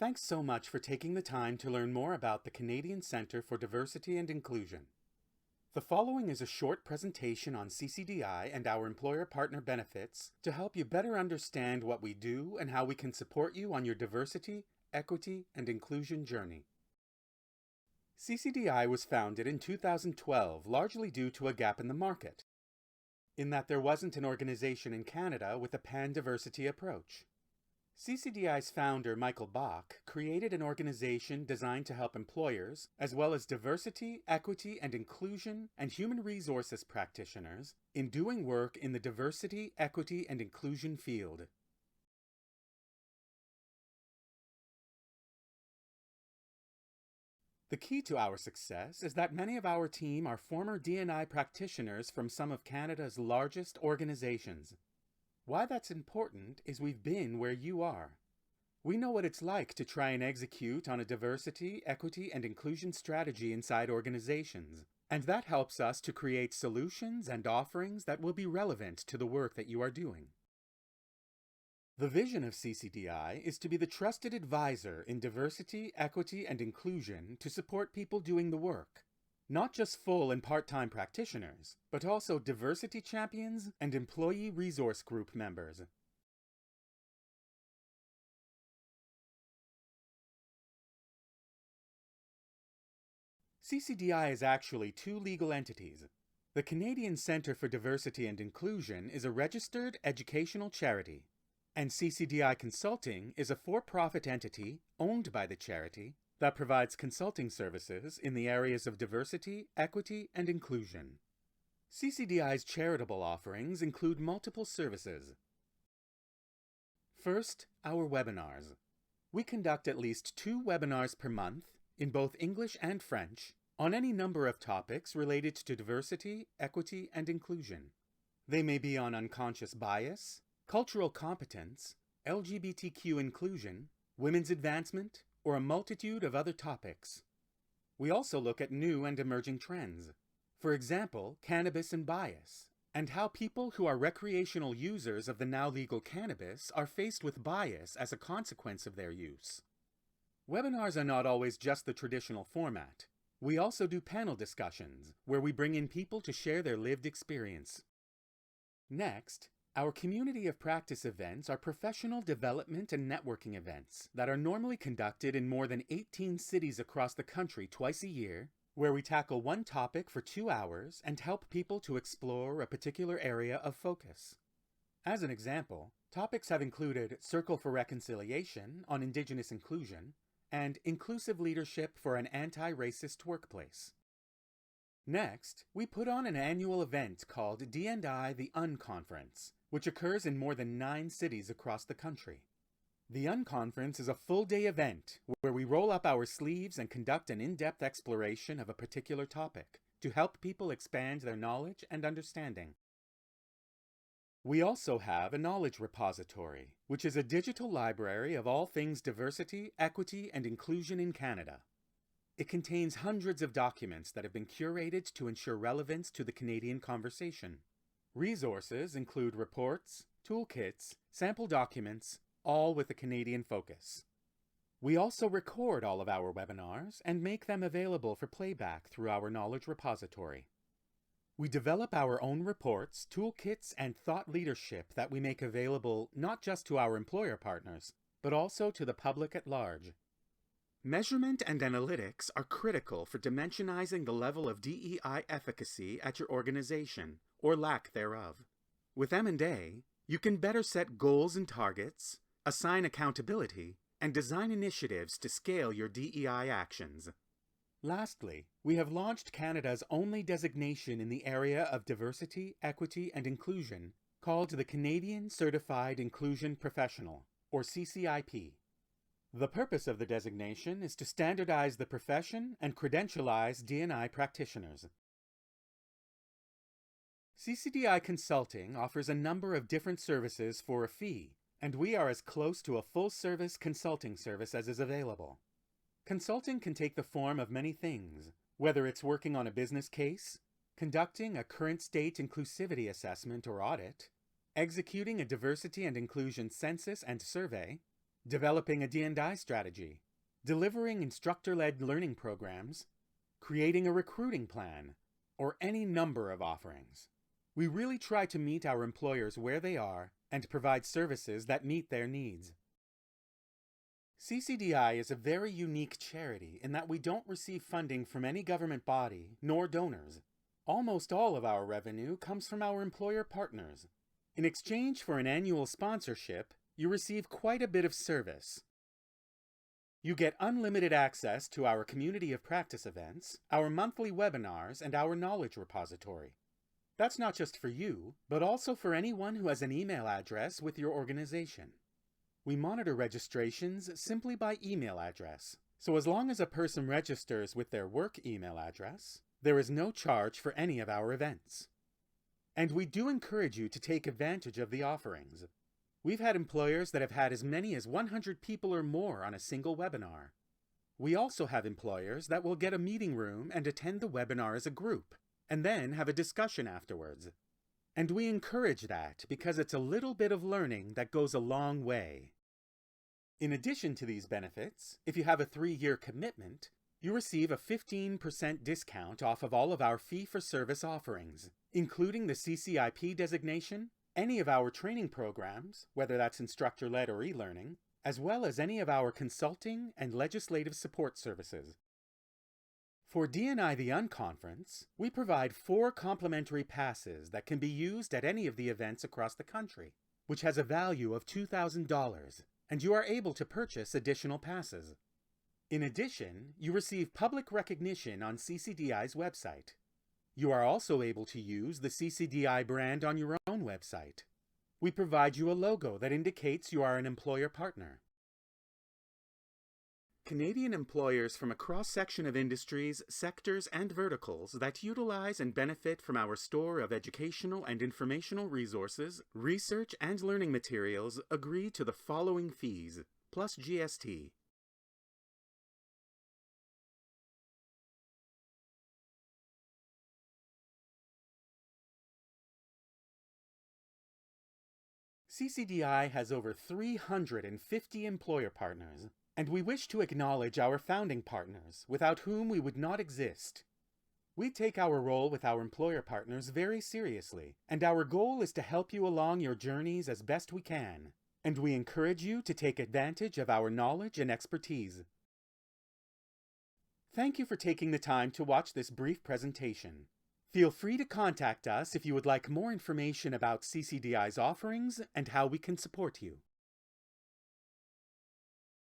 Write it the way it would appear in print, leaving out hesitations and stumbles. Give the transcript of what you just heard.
Thanks so much for taking the time to learn more about the Canadian Centre for Diversity and Inclusion. The following is a short presentation on CCDI and our employer partner benefits to help you better understand what we do and how we can support you on your diversity, equity, and inclusion journey. CCDI was founded in 2012 largely due to a gap in the market, in that there wasn't an organization in Canada with a pan-diversity approach. CCDI's founder, Michael Bach, created an organization designed to help employers, as well as diversity, equity, and inclusion, and human resources practitioners, in doing work in the diversity, equity, and inclusion field. The key to our success is that many of our team are former D&I practitioners from some of Canada's largest organizations. Why that's important is we've been where you are. We know what it's like to try and execute on a diversity, equity, and inclusion strategy inside organizations, and that helps us to create solutions and offerings that will be relevant to the work that you are doing. The vision of CCDI is to be the trusted advisor in diversity, equity, and inclusion to support people doing the work. Not just full and part-time practitioners, but also diversity champions and employee resource group members. CCDI is actually two legal entities. The Canadian Centre for Diversity and Inclusion is a registered educational charity, and CCDI Consulting is a for-profit entity owned by the charity that provides consulting services in the areas of diversity, equity, and inclusion. CCDI's charitable offerings include multiple services. First, our webinars. We conduct at least 2 webinars per month, in both English and French, on any number of topics related to diversity, equity, and inclusion. They may be on unconscious bias, cultural competence, LGBTQ inclusion, women's advancement, or a multitude of other topics. We also look at new and emerging trends. For example, cannabis and bias, and how people who are recreational users of the now legal cannabis are faced with bias as a consequence of their use. Webinars are not always just the traditional format. We also do panel discussions, where we bring in people to share their lived experience. Next, our community of practice events are professional development and networking events that are normally conducted in more than 18 cities across the country twice a year, where we tackle one topic for 2 hours and help people to explore a particular area of focus. As an example, topics have included Circle for Reconciliation on Indigenous inclusion and Inclusive Leadership for an Anti-Racist Workplace. Next, we put on an annual event called D&I The Unconference, which occurs in more than 9 cities across the country. The Unconference is a full-day event where we roll up our sleeves and conduct an in-depth exploration of a particular topic to help people expand their knowledge and understanding. We also have a knowledge repository, which is a digital library of all things diversity, equity, and inclusion in Canada. It contains hundreds of documents that have been curated to ensure relevance to the Canadian conversation. Resources include reports, toolkits, sample documents, all with a Canadian focus. We also record all of our webinars and make them available for playback through our knowledge repository. We develop our own reports, toolkits, and thought leadership that we make available not just to our employer partners, but also to the public at large. Measurement and analytics are critical for dimensionizing the level of DEI efficacy at your organization, or lack thereof. With M&A, you can better set goals and targets, assign accountability, and design initiatives to scale your DEI actions. Lastly, we have launched Canada's only designation in the area of diversity, equity, and inclusion, called the Canadian Certified Inclusion Professional, or CCIP. The purpose of the designation is to standardize the profession and credentialize D&I practitioners. CCDI Consulting offers a number of different services for a fee, and we are as close to a full-service consulting service as is available. Consulting can take the form of many things, whether it's working on a business case, conducting a current state inclusivity assessment or audit, executing a diversity and inclusion census and survey, developing a D&I strategy, delivering instructor-led learning programs, creating a recruiting plan, or any number of offerings. We really try to meet our employers where they are and provide services that meet their needs. CCDI is a very unique charity in that we don't receive funding from any government body nor donors. Almost all of our revenue comes from our employer partners. In exchange for an annual sponsorship, you receive quite a bit of service. You get unlimited access to our community of practice events, our monthly webinars, and our knowledge repository. That's not just for you, but also for anyone who has an email address with your organization. We monitor registrations simply by email address, so as long as a person registers with their work email address, there is no charge for any of our events. And we do encourage you to take advantage of the offerings. We've had employers that have had as many as 100 people or more on a single webinar. We also have employers that will get a meeting room and attend the webinar as a group, and then have a discussion afterwards. And we encourage that because it's a little bit of learning that goes a long way. In addition to these benefits, if you have a 3-year commitment, you receive a 15% discount off of all of our fee-for-service offerings, including the CCIP designation, any of our training programs, whether that's instructor-led or e-learning, as well as any of our consulting and legislative support services. For D&I The Unconference, we provide 4 complimentary passes that can be used at any of the events across the country, which has a value of $2,000, and you are able to purchase additional passes. In addition, you receive public recognition on CCDI's website. You are also able to use the CCDI brand on your own website. We provide you a logo that indicates you are an employer partner. Canadian employers from a cross-section of industries, sectors, and verticals that utilize and benefit from our store of educational and informational resources, research, and learning materials agree to the following fees, plus GST. CCDI has over 350 employer partners, and we wish to acknowledge our founding partners, without whom we would not exist. We take our role with our employer partners very seriously, and our goal is to help you along your journeys as best we can, and we encourage you to take advantage of our knowledge and expertise. Thank you for taking the time to watch this brief presentation. Feel free to contact us if you would like more information about CCDI's offerings and how we can support you.